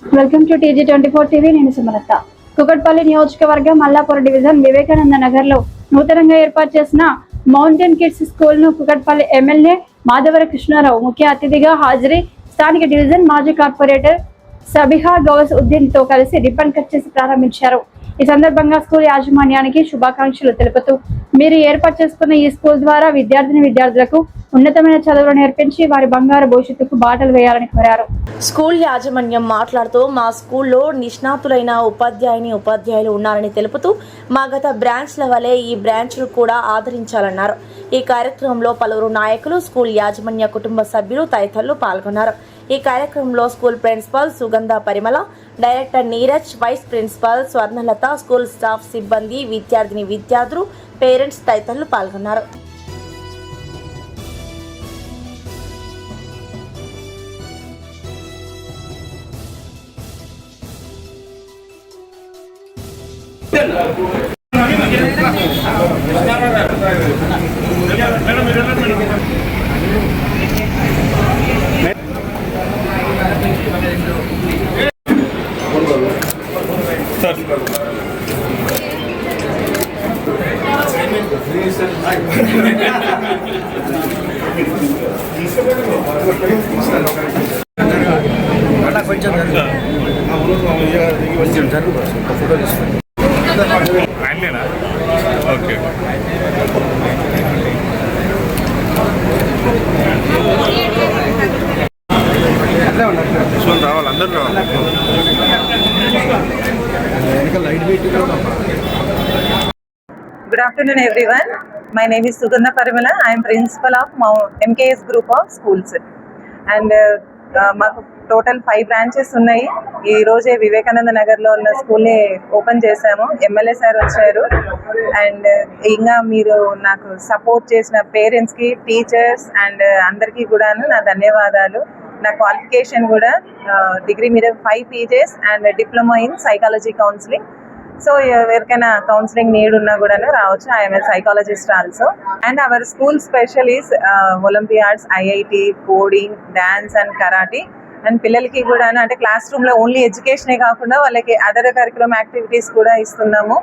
Welcome to TG24 TV. నేను సుమలత. కుకట్పల్లి నియోజకవర్గం Mallapuram division Vivekananda Nagar లో నూతనంగా ఏర్పాటు చేసిన మౌంటైన్ కిడ్స్ స్కూల్ ను కుకట్పల్లి ఎమ్మెల్యే మాధవర కృష్ణారావు ముఖ్య అతిథిగా హాజరై స్థానిక డివిజన్ మాజీ కార్పొరేటర్ సబిహా గౌస్ ఉద్దీన్ తో కలిసి రిబ్బన్ కట్ చేసి ప్రారంభించారు. ఈ సందర్భంగా స్కూల్ యాజమాన్యానికి శుభాకాంక్షలు తెలుపుతూ మీరు ఏర్పాటు చేసుకున్న ఈ స్కూల్ ద్వారా విద్యార్థులకు ఉన్నతమైన చదువులు నేర్పించి వారి బంగారు భవిష్యత్తుకు బాటలు వేయాలని కోరారు. స్కూల్ యాజమాన్యం మాట్లాడుతూ మా స్కూల్లో నిష్ణాతులైన ఉపాధ్యాయులు ఉన్నారని తెలుపుతూ మా గత బ్రాంచ్ల వలె ఈ బ్రాంచ్లు కూడా ఆదరించాలన్నారు. ఈ కార్యక్రమంలో పలువురు నాయకులు, స్కూల్ యాజమాన్య కుటుంబ సభ్యులు తదితరులు పాల్గొన్నారు. ఈ కార్యక్రమంలో school principal Sugandha Parimala, director Neeraj, vice principal Swarnalatha, school staff సిబ్బంది, విద్యార్థులు, పేరెంట్స్ తదితరులు పాల్గొన్నారు. Good afternoon everyone. My name is Sugandha Parimala. I am principal of MKS group of schools and మాకు టోటల్ 5 బ్రాంచెస్ ఉన్నాయి. ఈ రోజే వివేకానంద నగర్లో ఉన్న స్కూల్ని ఓపెన్ చేశాము. ఎమ్మెల్యే సార్ వచ్చారు అండ్ ఇంకా మీరు నాకు సపోర్ట్ చేసిన పేరెంట్స్కి, టీచర్స్ అండ్ అందరికీ కూడాను నా ధన్యవాదాలు. నా క్వాలిఫికేషన్ కూడా డిగ్రీ మీద 5 PGs and diploma in psychology counselling. So ఎవరికైనా కౌన్సిలింగ్ నీడ్ ఉన్నా కూడా రావచ్చు. I'm a psychologist also and our school special is Olympiads, IIT, coding, dance and karate. And పిల్లలకి కూడా అంటే క్లాస్ రూమ్లో ఓన్లీ ఎడ్యుకేషనే కాకుండా వాళ్ళకి అదర్ కరికులం యాక్టివిటీస్ కూడా ఇస్తున్నాము.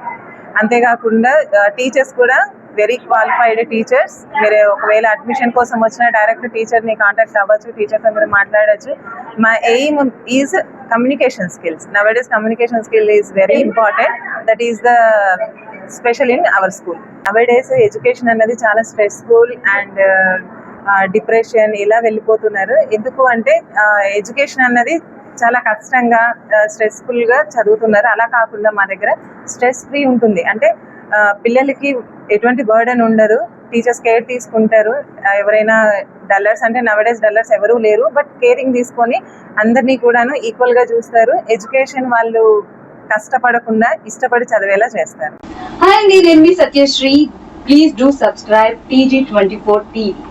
అంతేకాకుండా టీచర్స్ కూడా వెరీ క్వాలిఫైడ్ టీచర్స్. మీరు ఒకవేళ అడ్మిషన్ కోసం వచ్చిన డైరెక్ట్ టీచర్ని కాంటాక్ట్ అవ్వచ్చు, టీచర్తో మీరు మాట్లాడచ్చు. మా aim is communication skills. Nowadays communication skill is very important. That is the special in our school. Nowadays education అనేది చాలా స్ట్రెస్ఫుల్ అండ్ డిప్రెషన్ ఇలా వెళ్ళిపోతున్నారు. ఎందుకు అంటే ఎడ్యుకేషన్ అన్నది చాలా కష్టంగా స్ట్రెస్ఫుల్గా చదువుతున్నారు. అలా కాకుండా మా దగ్గర స్ట్రెస్ ఫ్రీ ఉంటుంది. అంటే పిల్లలకి ఎటువంటి బర్డెన్ ఉండదు. టీచర్స్ కేర్ తీసుకుంటారు. ఎవరైనా డల్లర్స్ అంటే నవడేస్ డల్లర్స్ ఎవరూ లేరు, బట్ కేరింగ్ తీసుకొని అందరినీ కూడాను ఈక్వల్గా చూస్తారు. ఎడ్యుకేషన్ వాళ్ళు కష్టపడకుండా ఇష్టపడి చదివేలా చేస్తారు. హాయ్ అండి, నేను మీ Satyasri. Please do subscribe TG24 TV.